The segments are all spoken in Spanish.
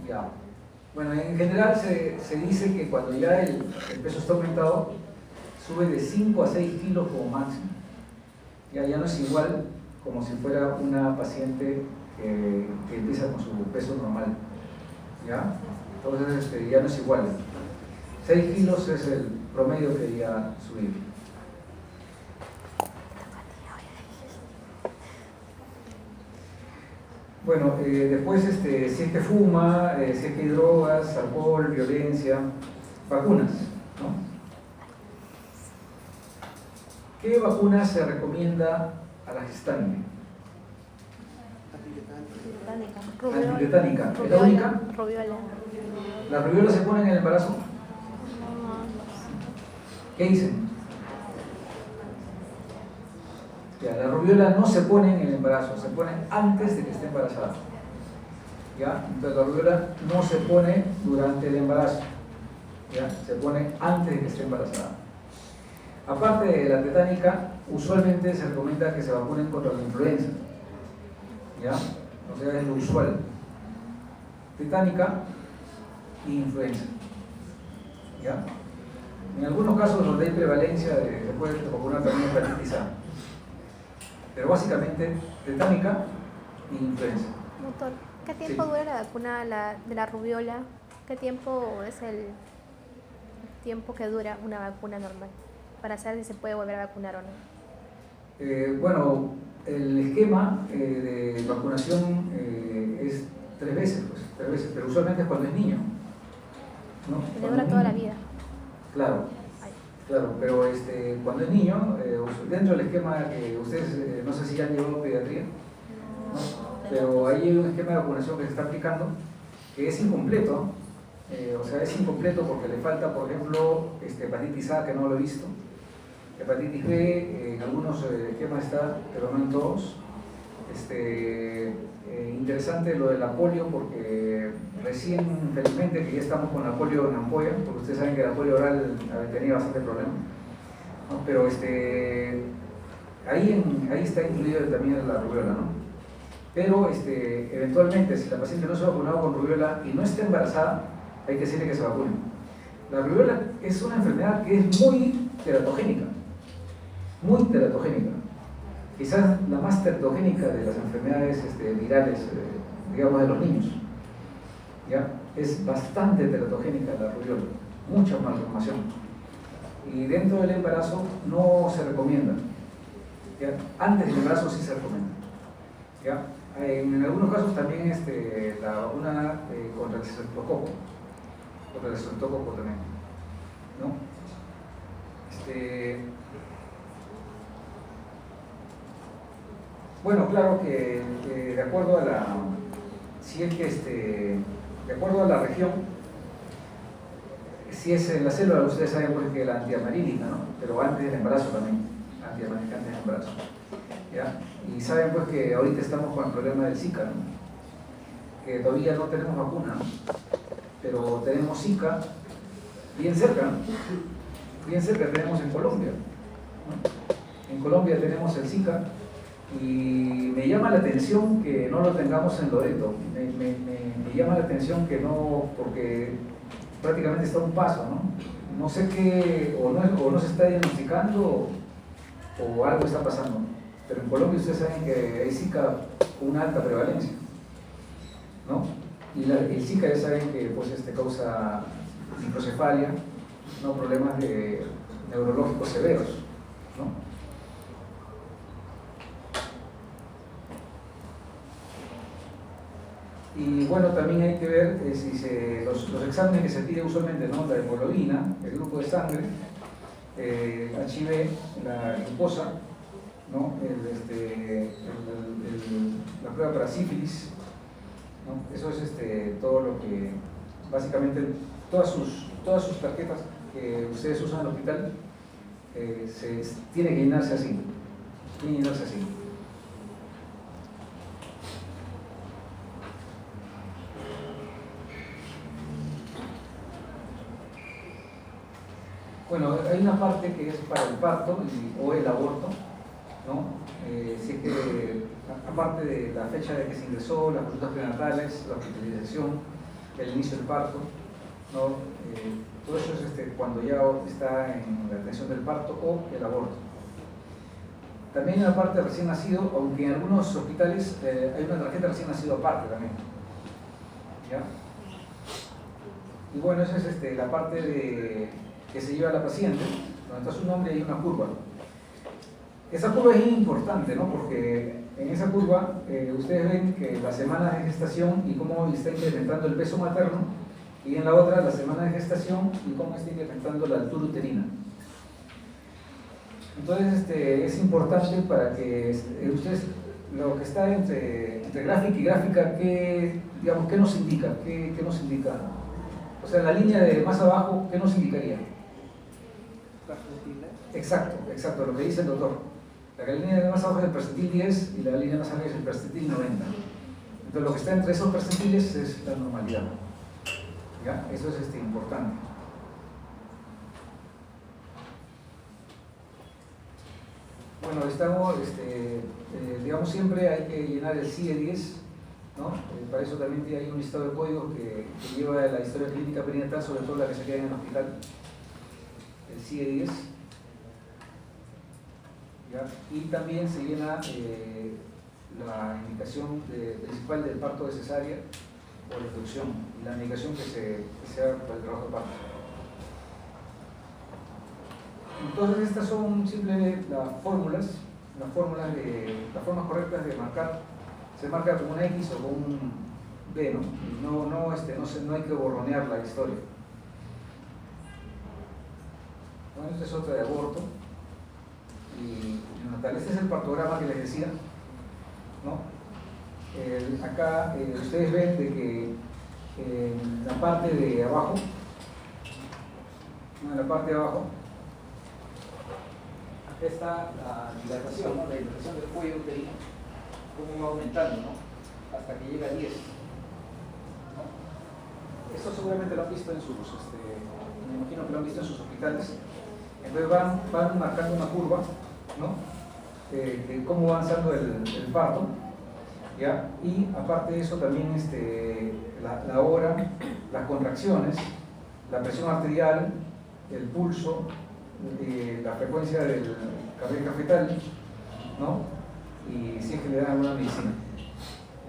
Ya. Bueno, en general se dice que cuando ya el peso está aumentado, sube de 5 a 6 kilos como máximo. Ya no es igual como si fuera una paciente que empieza con su peso normal. ¿Ya? Entonces ya no es igual. 6 kilos es el promedio que debería subir. Bueno, después si es que fuma, si es que hay drogas, alcohol, violencia, vacunas, ¿no? ¿Qué vacuna se recomienda a la gestante? Antitetánica. ¿Es la única? Rubiola. ¿La rubiola se pone en el embarazo? ¿Qué dicen? Ya, la rubiola no se pone en el embarazo, se pone antes de que esté embarazada. ¿Ya? Entonces la rubiola no se pone durante el embarazo, ¿ya? Se pone antes de que esté embarazada. Aparte de la tetánica, usualmente se recomienda que se vacunen contra la influenza, ¿ya? O sea, es lo usual. Tetánica y influenza, ¿ya? En algunos casos donde hay prevalencia se puede vacunar también hepatitis A. Pero básicamente tetánica y influenza. Doctor, ¿qué tiempo dura la vacuna de la rubiola? ¿Qué tiempo es el tiempo que dura una vacuna normal? Para saber si se puede volver a vacunar o no. Bueno, el esquema de vacunación es 3 veces, pero usualmente es cuando es niño, ¿no? Le dura toda la vida. Claro. Claro, pero cuando es niño, dentro del esquema que ustedes, no sé si ya han llevado pediatría, ¿no? Pero ahí hay un esquema de vacunación que se está aplicando que es incompleto, o sea, es incompleto porque le falta, por ejemplo, hepatitis A, que no lo he visto, hepatitis B, en algunos esquemas está, pero no en todos. Interesante lo de la polio, porque recién, felizmente, que ya estamos con la polio en ampolla, porque ustedes saben que la polio oral tenía bastante problema, ¿no? Pero ahí está incluido también la rubiola, ¿no? Pero eventualmente, si la paciente no se ha vacunado con rubiola y no está embarazada, hay que decirle que se vacune. La rubiola es una enfermedad que es muy teratogénica, quizás la más teratogénica de las enfermedades virales, digamos, de los niños. ¿Ya? Es bastante teratogénica la rubiola, mucha malformación. Y dentro del embarazo no se recomienda. ¿Ya? Antes del embarazo sí se recomienda. ¿Ya? En algunos casos también la vacuna contra el estreptococo también, ¿no? Bueno, claro que de acuerdo a la, si es que de acuerdo a la región, si es en la célula, ustedes saben pues que la antiamarílica, ¿no? Pero antes del embarazo también, antiamarílica antes del embarazo, ¿ya? Y saben pues que ahorita estamos con el problema del Zika, ¿no? Que todavía no tenemos vacuna, ¿no? Pero tenemos Zika bien cerca, ¿no? Bien cerca tenemos en Colombia, ¿no? En Colombia tenemos el Zika. Y me llama la atención que no lo tengamos en Loreto, me llama la atención que no, porque prácticamente está a un paso, ¿no? No sé qué, o no se está diagnosticando o algo está pasando, pero en Colombia ustedes saben que hay Zika con una alta prevalencia, ¿no? Y el Zika ya saben que pues, causa microcefalia, ¿no? Problemas neurológicos severos, ¿no? Y bueno, también hay que ver si los exámenes que se piden usualmente, ¿no? La hemoglobina, el grupo de sangre, HIV, la glucosa, ¿no? La prueba para sífilis, ¿no? Eso es todo lo que, básicamente, todas sus tarjetas que ustedes usan en el hospital, tiene que llenarse así, Bueno, hay una parte que es para el parto o el aborto, ¿no? Si es que, aparte de la fecha de que se ingresó, las consultas prenatales, la hospitalización, el inicio del parto, ¿no? Todo eso es cuando ya está en la atención del parto o el aborto. También en la parte de recién nacido, aunque en algunos hospitales hay una tarjeta recién nacido aparte también. ¿Ya? Y bueno, esa es la parte que se lleva a la paciente, donde está su nombre y hay una curva. Esa curva es importante, ¿no? Porque en esa curva ustedes ven que las semanas de gestación y cómo está incrementando el peso materno, y en la otra la semana de gestación y cómo está incrementando la altura uterina. Entonces es importante para que ustedes, lo que está entre gráfica y gráfica, ¿qué nos indica? ¿Qué nos indica? O sea, la línea de más abajo, ¿qué nos indicaría? Exacto, lo que dice el doctor. La línea de más abajo es el percentil 10 y la línea más arriba es el percentil 90. Entonces lo que está entre esos percentiles es la normalidad. ¿Ya? Eso es importante. Bueno, estamos, digamos, siempre hay que llenar el CIE 10, ¿no? Para eso también hay un listado de códigos que lleva la historia clínica perinatal, sobre todo la que se queda en el hospital, el CIE 10. ¿Ya? Y también se llena la indicación principal del parto de cesárea o la inducción, y la indicación que se haga para el trabajo de parto. Entonces estas son simplemente las formas correctas de marcar. Se marca como una X o como un B, ¿no? No hay que borronear la historia. Bueno, esta es otra de aborto. Y natal, este es el partograma que les decía, ¿no? Acá ustedes ven de que en la parte de abajo, ¿no? En la parte de abajo, acá está la dilatación, ¿no? La dilatación del cuello uterino, cómo va aumentando, ¿no? Hasta que llega a 10. ¿No? Eso seguramente lo han visto en sus, me imagino que lo han visto en sus hospitales. Entonces van marcando una curva, ¿no? De cómo va avanzando el parto, ¿ya? Y aparte de eso también la hora, las contracciones, la presión arterial, el pulso, la frecuencia del cardíaco fetal, ¿no? Y si es que le dan alguna medicina.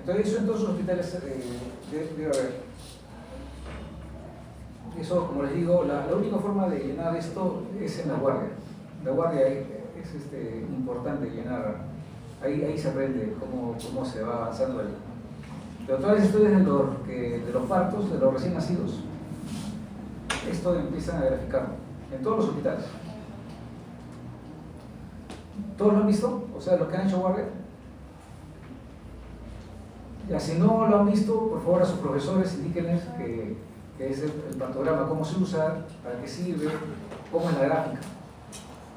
Entonces eso en todos los hospitales debe haber. Eso, como les digo, la única forma de llenar esto es en la guardia. La guardia es importante llenar, ahí se aprende cómo se va avanzando ahí. Pero todas las historias de los partos, de los recién nacidos, esto empiezan a graficarlo en todos los hospitales. ¿Todos lo han visto? O sea, los que han hecho guardia. Ya, si no lo han visto, por favor a sus profesores indíquenles que es el partograma, cómo se usa, para qué sirve, cómo es la gráfica.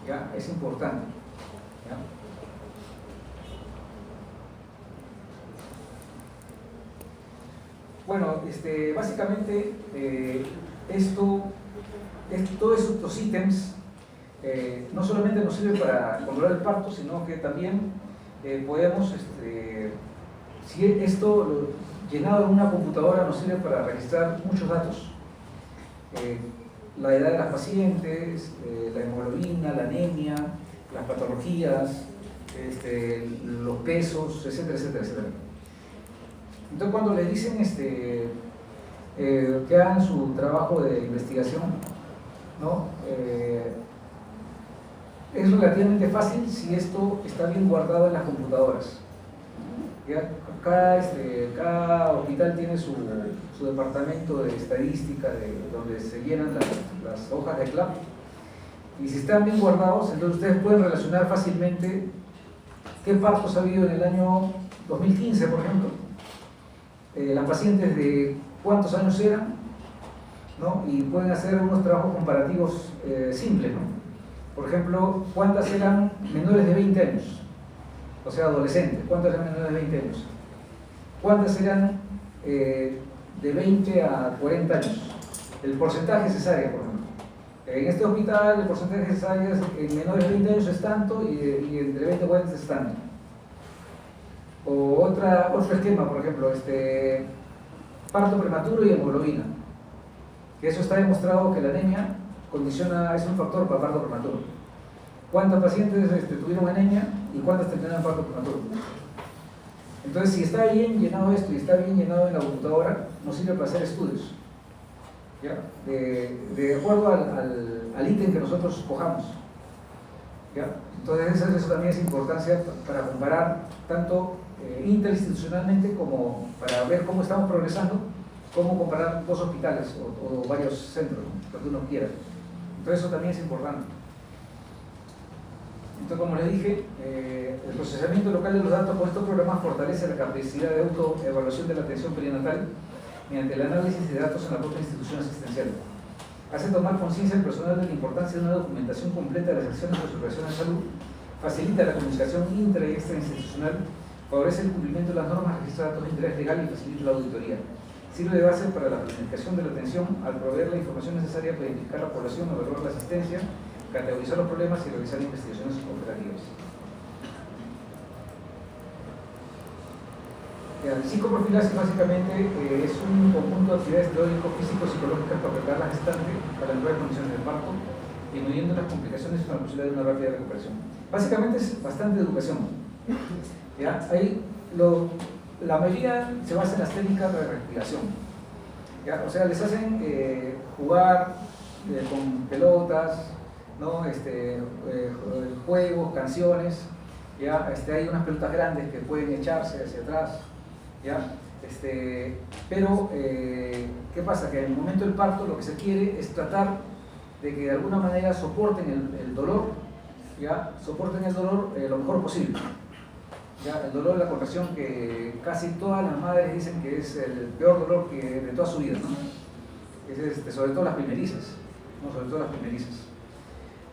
¿Ya? Es importante. ¿Ya? Bueno, básicamente todos estos ítems no solamente nos sirven para controlar el parto, sino que también podemos, si esto llenado en una computadora nos sirve para registrar muchos datos. La edad de las pacientes, la hemoglobina, la anemia, las patologías, los pesos, etcétera, etcétera, etcétera. Entonces cuando les dicen que hagan su trabajo de investigación, ¿no? Es relativamente fácil si esto está bien guardado en las computadoras. ¿Ya? Cada hospital tiene su departamento de estadística donde se llenan las hojas de CLAP, y si están bien guardados, entonces ustedes pueden relacionar fácilmente qué partos ha habido en el año 2015, por ejemplo, las pacientes de cuántos años eran, ¿no? Y pueden hacer unos trabajos comparativos simples, ¿no? Por ejemplo, ¿cuántas eran menores de 20 años? O sea, adolescentes, ¿cuántas eran menores de 20 años? ¿Cuántas eran de 20 a 40 años? El porcentaje cesárea, por ejemplo. En este hospital el porcentaje de cesáreas en menores de 20 años es tanto y entre 20 y 40 es tanto. O otro esquema, por ejemplo, parto prematuro y hemoglobina. Que eso está demostrado que la anemia es un factor para parto prematuro. ¿Cuántos pacientes tuvieron anemia y cuántas terminaron parto prematuro? Entonces, si está bien llenado esto y está bien llenado en la computadora, nos sirve para hacer estudios, ¿ya? De acuerdo al ítem que nosotros cojamos, ¿ya? Entonces, eso también es importancia para comparar tanto interinstitucionalmente como para ver cómo estamos progresando, cómo comparar dos hospitales o varios centros, ¿no? Lo que uno quiera. Entonces, eso también es importante. Entonces, como les dije, el procesamiento local de los datos con estos programas fortalece la capacidad de autoevaluación de la atención perinatal mediante el análisis de datos en la propia institución asistencial. Hace tomar conciencia al personal de la importancia de una documentación completa de las acciones de observación de salud, facilita la comunicación intra y extrainstitucional, favorece el cumplimiento de las normas, registra datos de interés legal y facilita la auditoría. Sirve de base para la planificación de la atención al proveer la información necesaria para identificar la población, evaluar la asistencia, categorizar los problemas y realizar investigaciones operativas. El psicoprofilaxis básicamente es un conjunto de actividades teórico-físico-psicológicas para preparar la gestante para las nuevas condiciones del parto, disminuyendo las complicaciones y la posibilidad de una rápida recuperación. Básicamente es bastante educación, ¿ya? La mayoría se basa en las técnicas de respiración, ¿ya? O sea, les hacen jugar con pelotas, ¿no? Juegos, canciones, ¿ya? Hay unas pelotas grandes que pueden echarse hacia atrás, ¿ya? Pero, ¿qué pasa? Que en el momento del parto lo que se quiere es tratar de que de alguna manera soporten el dolor, ¿ya? Soporten el dolor lo mejor posible, ¿ya? El dolor de la contracción, que casi todas las madres dicen que es el peor dolor de toda su vida, ¿no? Es sobre todo las primerizas, ¿no? Sobre todo las primerizas.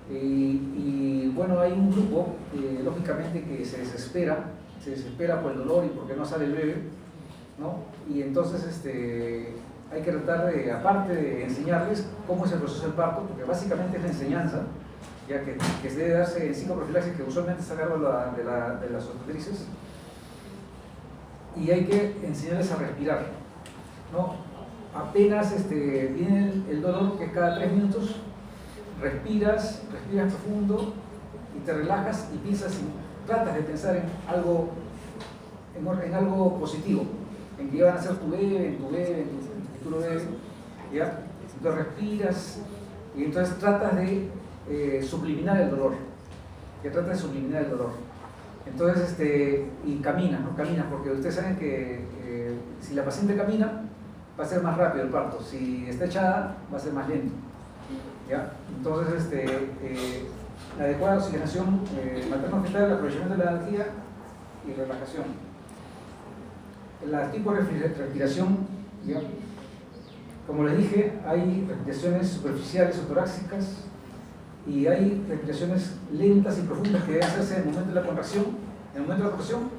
Y bueno, hay un grupo, lógicamente, que se desespera por el dolor y porque no sale el bebé, ¿no? Y entonces hay que tratar de, aparte de enseñarles cómo es el proceso del parto, porque básicamente es la enseñanza, ya que se debe darse en psicoprofilaxis, que usualmente está a cargo de las obstetrices, y hay que enseñarles a respirar, ¿no? Apenas viene el dolor, que cada 3 minutos respiras profundo y te relajas y piensas y tratas de pensar en algo positivo, en que iban a ser tu bebé, en tu futuro bebé, ¿ya? Entonces respiras y entonces tratas de subliminar el dolor, entonces y caminas, ¿no? Caminas, porque ustedes saben que si la paciente camina va a ser más rápido el parto, si está echada va a ser más lento, ¿ya? Entonces la adecuada oxigenación materno-fetal, aprovechamiento de la energía y relajación. El tipo de respiración, ¿ya? Como les dije, hay respiraciones superficiales o torácicas y hay respiraciones lentas y profundas que deben hacerse en el momento de la contracción. En el momento de la contracción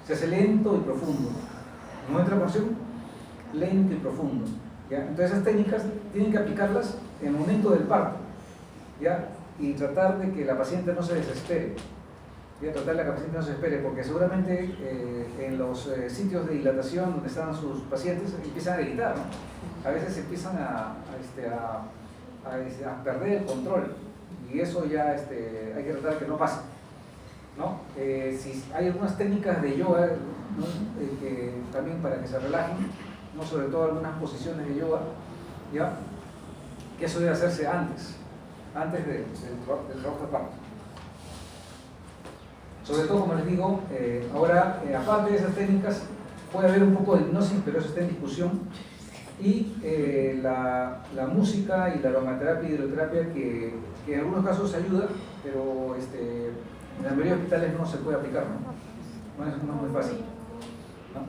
se hace lento y profundo. En el momento de la contracción, lento y profundo, ¿ya? Entonces esas técnicas tienen que aplicarlas en el momento del parto, ¿ya? Y tratar de que la paciente no se desespere. Porque seguramente en los sitios de dilatación donde están sus pacientes empiezan a gritar, ¿no? A veces empiezan a perder el control, y eso ya hay que tratar de que no pase, ¿no? Si hay algunas técnicas de yoga, ¿no? También para que se relajen, ¿no? Sobre todo algunas posiciones de yoga, ¿ya? Que eso debe hacerse antes del trabajo de parto. Sobre todo, como les digo, ahora, aparte de esas técnicas, puede haber un poco de hipnosis, pero eso está en discusión, y la música y la aromaterapia y hidroterapia, que en algunos casos ayuda, pero en la mayoría de hospitales no se puede aplicar, ¿no? No es muy fácil, ¿no?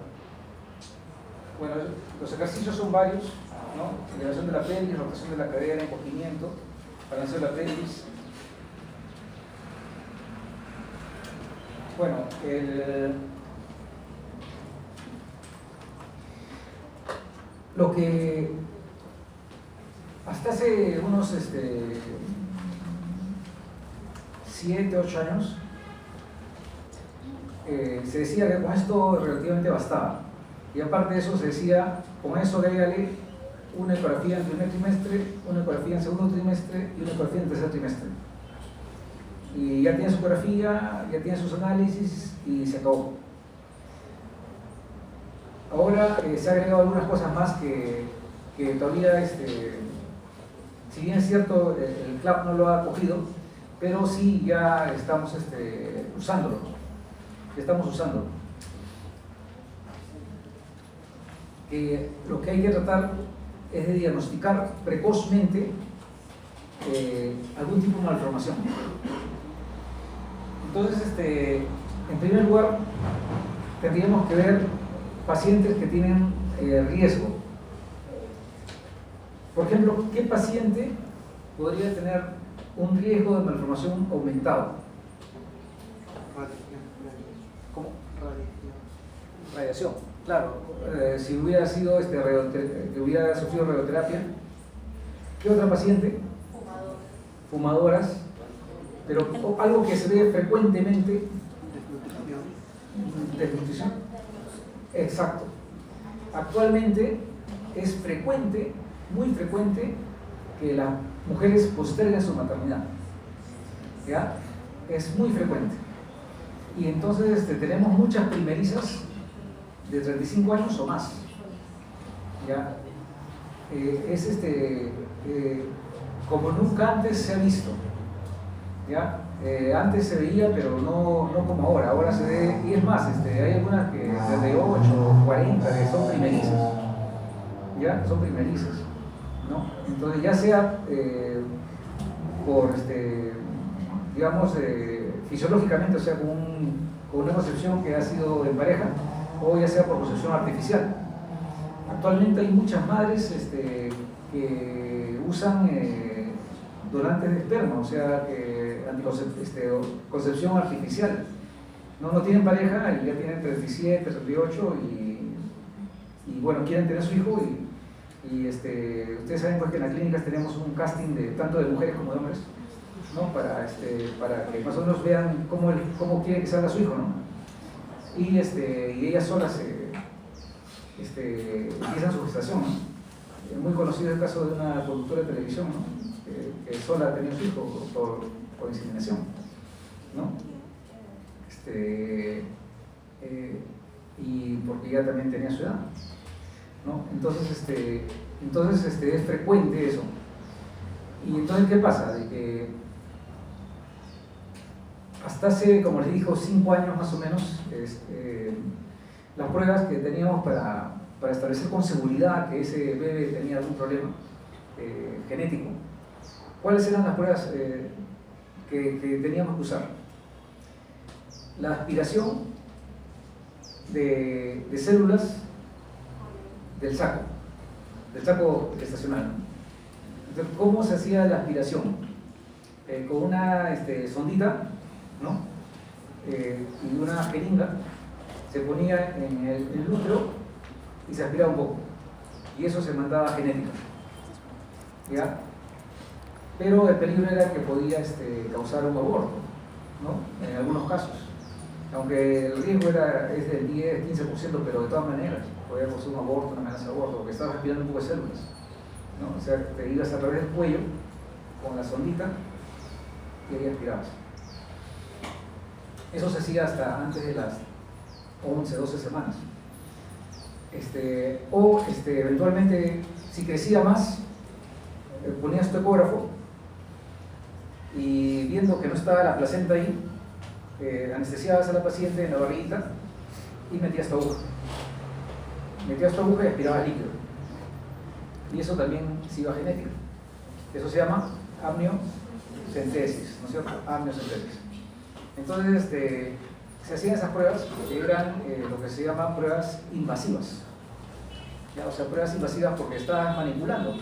Bueno, los ejercicios son varios, ¿no? Elevación de la pelvis, rotación de la cadera, encogimiento, balanceo de la pelvis. Bueno, lo que hasta hace unos 7, 8 años se decía que con esto relativamente bastaba, Y aparte de eso se decía, con eso agrégale una ecografía en primer trimestre, una ecografía en segundo trimestre y una ecografía en tercer trimestre. Y ya tiene su ecografía, ya tiene sus análisis y se acabó. Ahora se ha agregado algunas cosas más que todavía, si bien es cierto, el CLAP no lo ha cogido, pero sí ya estamos usándolo. Estamos usándolo. Lo que hay que tratar es de diagnosticar precozmente algún tipo de malformación. Entonces, en primer lugar, tendríamos que ver pacientes que tienen riesgo. Por ejemplo, ¿qué paciente podría tener un riesgo de malformación aumentado? ¿Cómo? Radiación, claro. Si hubiera sido que hubiera sufrido radioterapia. ¿Qué otra paciente? Fumadoras. Pero algo que se ve frecuentemente. Desnutrición. Exacto. Actualmente es frecuente, muy frecuente, que las mujeres posterguen su maternidad. ¿Ya? Es muy frecuente. Y entonces tenemos muchas primerizas de 35 años o más. ¿Ya? Es como nunca antes se ha visto. ¿Ya? Antes se veía, pero no como ahora. Ahora se ve, y es más, hay algunas que desde 8 o 40 que son primerizas. ¿Ya? Son primerizas, ¿no? Entonces, ya sea por, digamos, fisiológicamente, o sea, con una concepción que ha sido en pareja, o ya sea por concepción artificial. Actualmente hay muchas madres que usan donantes de esperma, o sea, concepción artificial. No tienen pareja y ya tienen 37, 38 y bueno, quieren tener su hijo y ustedes saben pues que en las clínicas tenemos un casting tanto de mujeres como de hombres, ¿no? Para que más o menos vean cómo quieren que salga su hijo, ¿no? Y ellas solas empiezan su gestación, ¿no? Muy conocido el caso de una conductora de televisión, ¿no? Que sola tenía su hijo por inseminación, ¿no? Y porque ella también tenía su edad, ¿no? Entonces, es frecuente eso. Y entonces, ¿qué pasa? De que hasta hace, como les digo, 5 años más o menos, las pruebas que teníamos para establecer con seguridad que ese bebé tenía algún problema genético, ¿cuáles eran las pruebas que teníamos que usar? La aspiración de células del saco gestacional. Entonces, ¿cómo se hacía la aspiración? Con una sondita, ¿no? Y una jeringa se ponía en el útero y se aspiraba un poco. Y eso se mandaba a genética. ¿Ya? Pero el peligro era que podía causar un aborto, ¿no? En algunos casos. Aunque el riesgo es del 10-15%, pero de todas maneras podía causar un aborto, una amenaza de aborto, porque estabas aspirando un poco de células, ¿no? O sea, te ibas a través del cuello con la sondita y ahí aspirabas. Eso se hacía hasta antes de las 11, 12 semanas. Eventualmente, si crecía más, ponías tu ecógrafo y viendo que no estaba la placenta ahí, anestesiabas a la paciente en la barriguita y metías tu aguja. Metías tu aguja y aspirabas líquido. Y eso también se iba a genética. Eso se llama amniocentesis, ¿no es cierto? Amniocentesis. Entonces, se hacían esas pruebas que eran lo que se llaman pruebas invasivas. ¿Ya? O sea, pruebas invasivas porque estaban manipulando.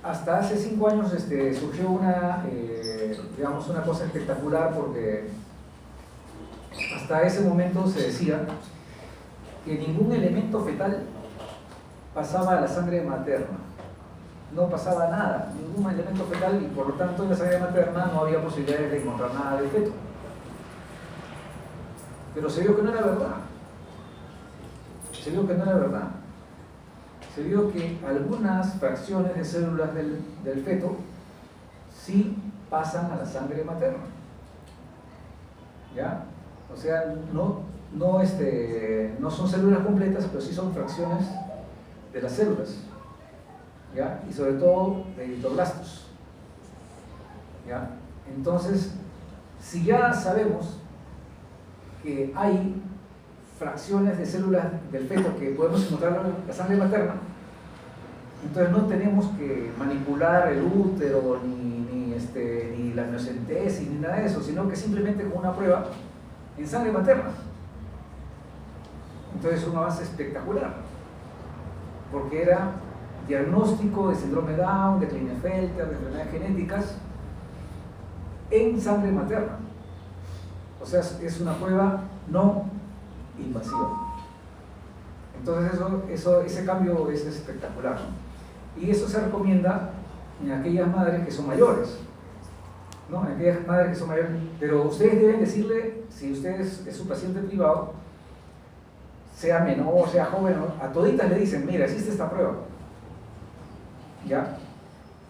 Hasta hace 5 años surgió una cosa espectacular, porque hasta ese momento se decía que ningún elemento fetal pasaba a la sangre materna. No pasaba nada, ningún elemento fetal, y por lo tanto en la sangre materna no había posibilidades de encontrar nada de feto. Pero se vio que no era verdad. se vio que no era verdad. Se vio que algunas fracciones de células del feto sí pasan a la sangre materna. ¿Ya? O sea, no son células completas, pero sí son fracciones de las células. ¿Ya? Y sobre todo de eritroblastos. ¿Ya? Entonces, si ya sabemos que hay fracciones de células del feto que podemos encontrar en la sangre materna, entonces no tenemos que manipular el útero ni la amniocentesis ni nada de eso, sino que simplemente con una prueba en sangre materna. Entonces es un avance espectacular, porque era diagnóstico de síndrome Down, de Klinefelter, de enfermedades genéticas en sangre materna. O sea, es una prueba no invasiva. Entonces ese cambio es espectacular, ¿no? Y eso se recomienda en aquellas madres que son mayores, ¿no? En aquellas madres que son mayores. Pero ustedes deben decirle, si ustedes es su paciente privado, sea menor, sea joven, ¿no? A toditas le dicen, mira, existe esta prueba, ¿ya?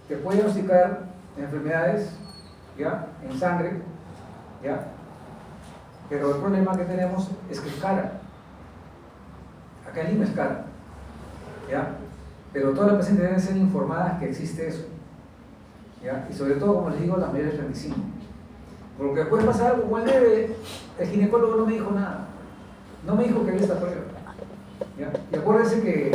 Te puede diagnosticar enfermedades, ¿ya? En sangre, ¿ya? Pero el problema que tenemos es que es cara. Acá en Lima es cara, ¿ya? Pero todas las pacientes deben ser informadas que existe eso, ¿ya? Y sobre todo, como les digo, las mayores de 35. Porque después pasa algo como el leve, el ginecólogo no me dijo nada, no me dijo que había esta prueba, ¿ya? Y acuérdense que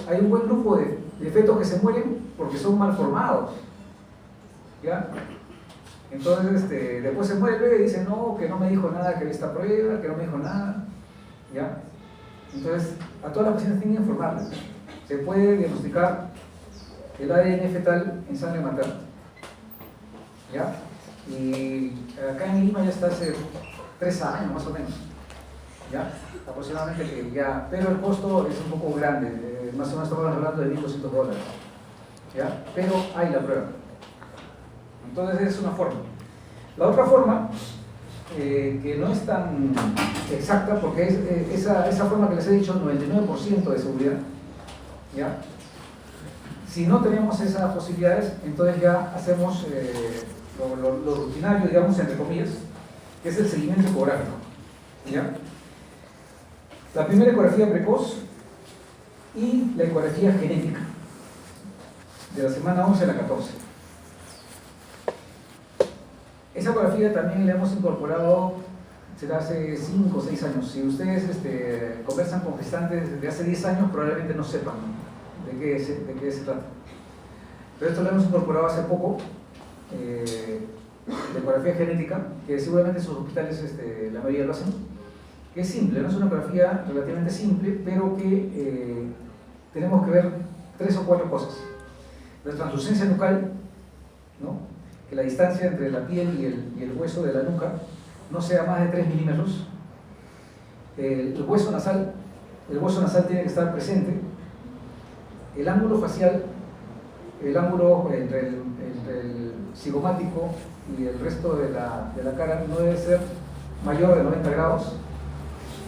hay un buen grupo de fetos que se mueren porque son mal formados, ¿ya? Entonces, después se muere el bebé y dice, no, que no me dijo nada, que había esta prueba, que no me dijo nada, ¿ya? Entonces, a todas las pacientes tienen que informarles. Se puede diagnosticar el ADN fetal en sangre materna, ¿ya? Y acá en Lima ya está hace 3 años más o menos, ¿ya? Aproximadamente que ya, pero el costo es un poco grande, más o menos estamos hablando de $1.200, ¿ya? Pero hay la prueba. Entonces es una forma. La otra forma, que no es tan exacta, porque es esa forma que les he dicho, 99% de seguridad, ¿ya? Si no tenemos esas posibilidades, entonces ya hacemos lo rutinario, digamos, entre comillas, que es el seguimiento ecográfico, ¿ya? La primera ecografía precoz y la ecografía genética, de la semana 11 a la 14. Esa ecografía también la hemos incorporado, será hace 5 o 6 años. Si ustedes conversan con gestantes desde hace 10 años, probablemente no sepan de qué se trata. Pero esto lo hemos incorporado hace poco, la ecografía genética, que seguramente en sus hospitales la mayoría lo hacen, que es simple, ¿no? Es una ecografía relativamente simple, pero que tenemos que ver 3 o 4 cosas. La translucencia nucal, ¿no? Que la distancia entre la piel y el hueso de la nuca no sea más de 3 milímetros. El hueso nasal tiene que estar presente. El ángulo facial, el ángulo entre el cigomático y el resto de la cara no debe ser mayor de 90 grados.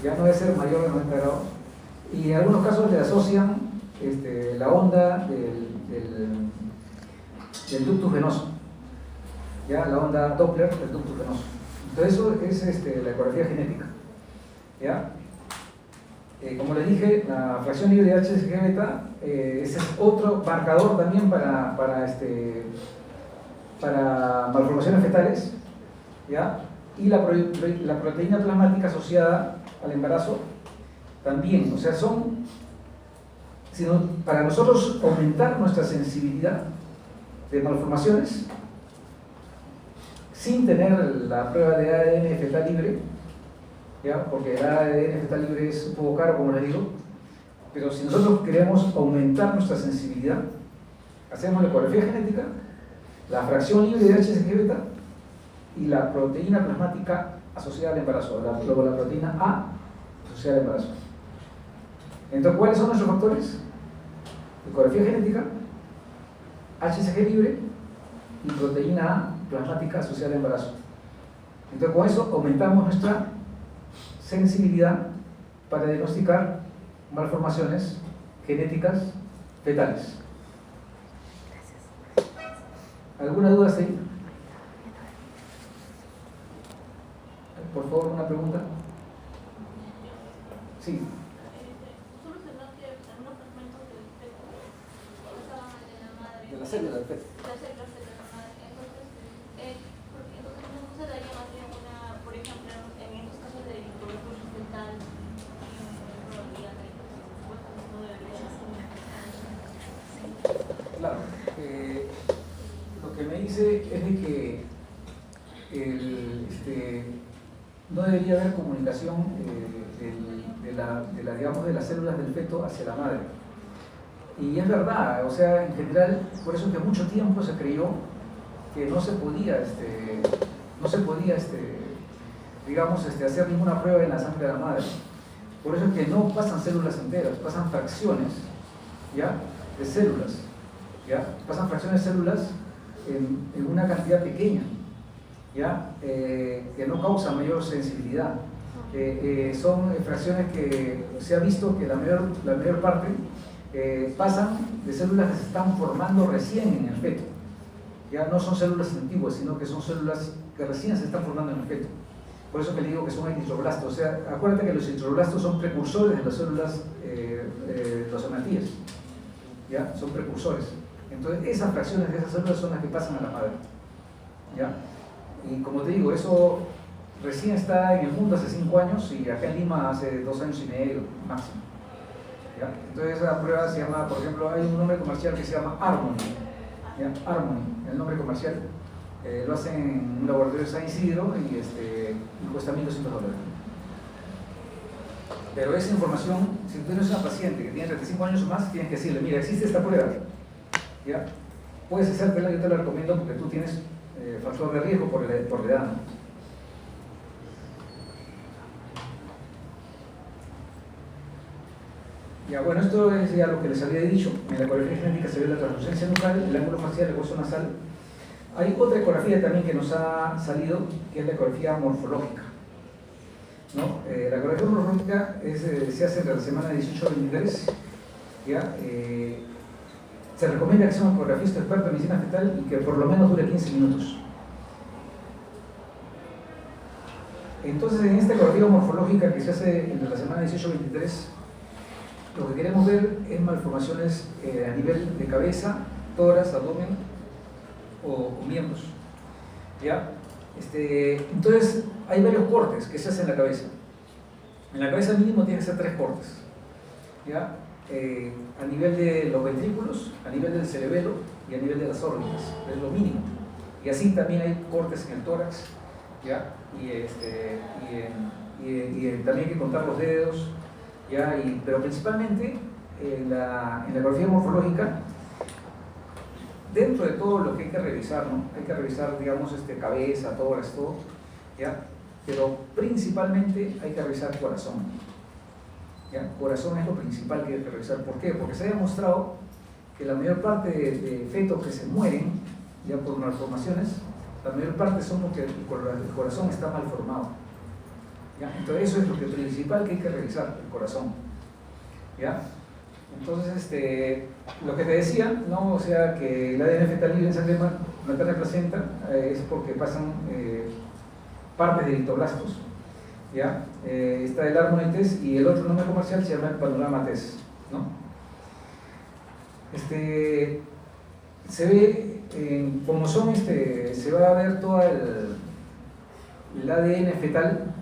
Ya no debe ser mayor de 90 grados. Y en algunos casos le asocian la onda del ductus venoso. ¿Ya? La onda Doppler del ductus venoso. Entonces eso es la ecografía genética, ¿ya? Como les dije, la fracción libre de HCG beta, ese es otro marcador también para malformaciones fetales, ¿ya? Y la proteína plasmática asociada al embarazo también. O sea, para nosotros aumentar nuestra sensibilidad de malformaciones sin tener la prueba de ADN fetal libre, ¿ya? Porque el ADN fetal libre es un poco caro, como les digo, pero si nosotros queremos aumentar nuestra sensibilidad, hacemos la ecografía genética, la fracción libre de HCG beta y la proteína plasmática asociada al embarazo, luego la proteína A asociada al embarazo. Entonces, ¿cuáles son nuestros factores? Ecografía genética, HCG libre y proteína A plasmática asociada al embarazo. Entonces, con eso aumentamos nuestra sensibilidad para diagnosticar malformaciones genéticas fetales. ¿Alguna duda hasta ahí? Por favor, una pregunta. Sí. Solo se nota que algunos fragmentos del feto estaban en la madre. De la célula del feto. Las células de la madre. Entonces no se daría más bien una, por ejemplo, en estos casos de tuberculosis fetal, probabilidad de que no debería ser. Claro. Lo que me dice es de que no debería haber comunicación digamos, de las células del feto hacia la madre. Y es verdad, o sea, en general, por eso que mucho tiempo se creyó que no se podía, digamos, hacer ninguna prueba en la sangre de la madre. Por eso es que no pasan células enteras, pasan fracciones, ¿ya?, de células, ¿ya? Pasan fracciones de células en una cantidad pequeña, ¿ya? Que no causa mayor sensibilidad. Son fracciones que se ha visto que la mayor parte pasan de células que se están formando recién en el feto. Ya no son células antiguas, sino que son células que recién se están formando en el feto. Por eso que le digo que son eritroblastos. O sea, acuérdate que los eritroblastos son precursores de las células plasmatías. ¿Ya? Son precursores. Entonces, esas fracciones de esas células son las que pasan a la madre. ¿Ya? Y como te digo, eso recién está en el mundo hace 5 años y acá en Lima hace 2 años y medio máximo. ¿Ya? Entonces esa prueba se llama, por ejemplo, hay un nombre comercial que se llama Harmony. ¿Ya? Harmony, el nombre comercial. Lo hacen en un laboratorio de San Isidro y cuesta $1.200. Pero esa información, si tú tienes una paciente que tiene 35 años o más, tienes que decirle, mira, existe esta prueba. ¿Ya? Puedes hacértela, yo te la recomiendo porque tú tienes factor de riesgo por la edad, ¿no? Ya, bueno, esto es ya lo que les había dicho. En la ecografía genética se ve la translucencia nucal, el ángulo facial, el hueso nasal. Hay otra ecografía también que nos ha salido, que es la ecografía morfológica, ¿no? La ecografía morfológica se hace entre la semana 18 a 23. ¿Ya? Se recomienda que sea un ecografista experto en medicina fetal y que por lo menos dure 15 minutos. Entonces, en esta ecografía morfológica que se hace entre la semana 18 a 23, lo que queremos ver es malformaciones a nivel de cabeza, tórax, abdomen o miembros. ¿Ya? Entonces, hay varios cortes que se hacen en la cabeza. En la cabeza mínimo tiene que ser 3 cortes. ¿Ya? A nivel de los ventrículos, a nivel del cerebelo y a nivel de las órbitas, es lo mínimo. Y así también hay cortes en el tórax, ¿ya? También hay que contar los dedos, ¿ya? Pero principalmente en la ecografía morfológica, dentro de todo lo que hay que revisar, ¿no? Hay que revisar, digamos, cabeza, tórax, todo, ¿ya? Pero principalmente hay que revisar corazón. ¿Ya? Corazón es lo principal que hay que revisar. ¿Por qué? Porque se ha demostrado que la mayor parte de fetos que se mueren ya por malformaciones, la mayor parte son porque el corazón está mal formado. ¿Ya? Entonces eso es lo principal que hay que revisar, el corazón. ¿Ya? Entonces, lo que te decía, ¿no? O sea, que el ADN fetal libre en sangre materna y placenta es porque pasan partes de eritroblastos. ¿Ya? Está el Harmony Test y el otro nombre comercial se llama el Panorama Test, ¿no? Se ve, como son, se va a ver todo el ADN fetal,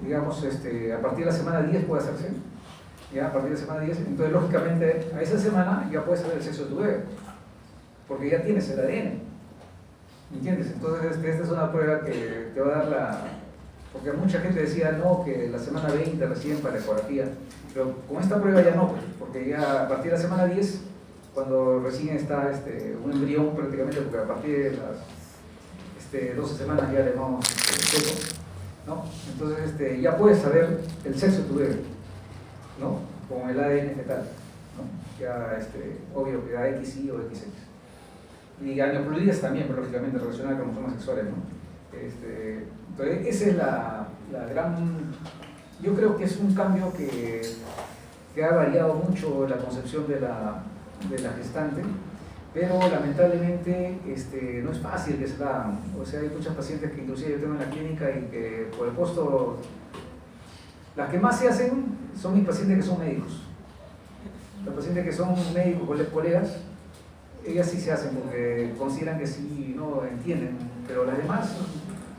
digamos, a partir de la semana 10 puede hacerse, ¿ya? A partir de la semana 10, entonces lógicamente a esa semana ya puedes saber el sexo de tu bebé, porque ya tienes el ADN, ¿entiendes? Entonces esta es una prueba que te va a dar porque mucha gente decía no, que la semana 20 recién para la ecografía, pero con esta prueba ya no, porque ya a partir de la semana 10, cuando recién está un embrión prácticamente, porque a partir de las 12 semanas ya le llamamos feto, ¿no? Entonces ya puedes saber el sexo de tu bebé, ¿no? Con el ADN fetal, ¿no? Ya obvio que da XY o XX. Y aneuploidías también, pero lógicamente relacionadas con cromosomas sexuales, ¿no? Entonces esa es la gran... Yo creo que es un cambio que que ha variado mucho la concepción de la gestante, pero lamentablemente no es fácil que se la hagan. O sea, hay muchas pacientes que inclusive yo tengo en la clínica y que por el costo, las que más se hacen son mis pacientes que son médicos. Los pacientes que son médicos, colegas, ellas sí se hacen porque consideran que sí, no entienden, pero las demás,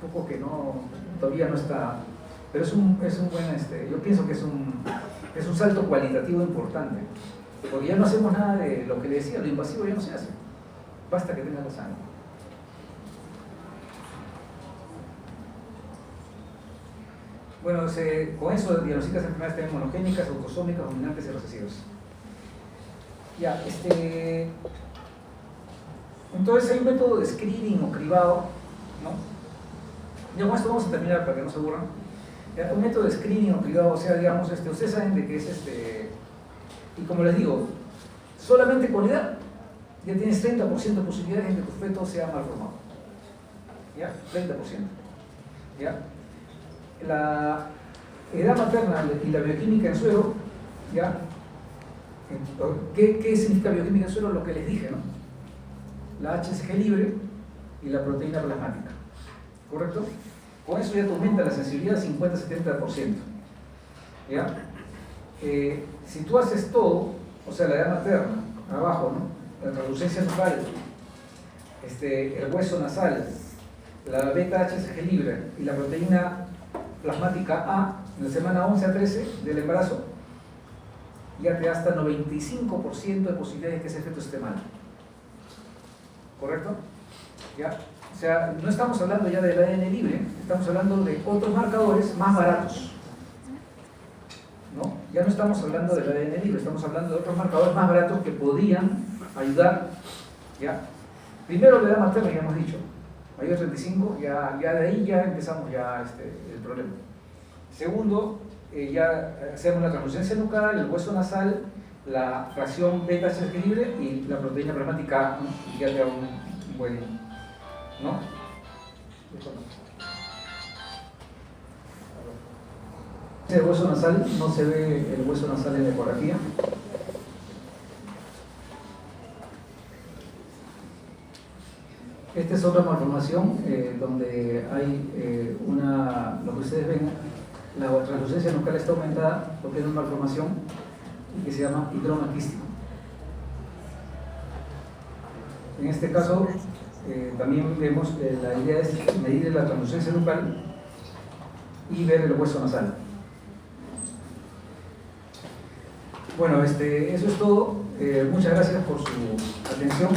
un poco que no, todavía no está. Pero es un buen, yo pienso que es un salto cualitativo importante, porque ya no hacemos nada de lo que le decía, lo invasivo ya no se hace, basta que tenga la sangre. Bueno, con eso diagnosticas enfermedades también monogénicas, autosómicas, dominantes y recesivas. Ya, entonces hay un método de screening o cribado, ¿no? Ya con esto vamos a terminar para que no se aburran. Un método de screening o cribado, o sea, digamos, ustedes saben de qué es y como les digo, solamente con edad ya tienes 30% de posibilidades de que tu feto sea malformado. ¿Ya? 30%. ¿Ya? La edad materna y la bioquímica en suero, ¿ya? ¿Qué significa bioquímica en suero? Lo que les dije, ¿no? La HCG libre y la proteína plasmática. ¿Correcto? Con eso ya te aumenta la sensibilidad 50-70%. ¿Ya? Si tú haces todo, o sea, la edad materna, abajo, ¿no? La translucencia nucal, el hueso nasal, la beta HCG libre y la proteína plasmática A en la semana 11 a 13 del embarazo, ya te da hasta 95% de posibilidades de que ese feto esté mal. ¿Correcto? ¿Ya? O sea, no estamos hablando ya del ADN libre, estamos hablando de otros marcadores más baratos. ¿No? Ya no estamos hablando del ADN libre, estamos hablando de otros marcadores más baratos que podían ayudar. ¿Ya? Primero la edad materna, ya hemos dicho, mayor de 35, ya de ahí ya empezamos ya el problema. Segundo, ya hacemos la translucencia nucal, el hueso nasal, la fracción beta HCG libre y la proteína plasmática A, ¿no? Y ya te da un buen, ¿no? El hueso nasal, no se ve el hueso nasal en la ecografía. Esta es otra malformación donde hay lo que ustedes ven, la translucencia nucal está aumentada porque es una malformación que se llama hidroma quístico. En este caso, también vemos que la idea es medir la translucencia nucal y ver el hueso nasal. Bueno, eso es todo. Muchas gracias por su atención.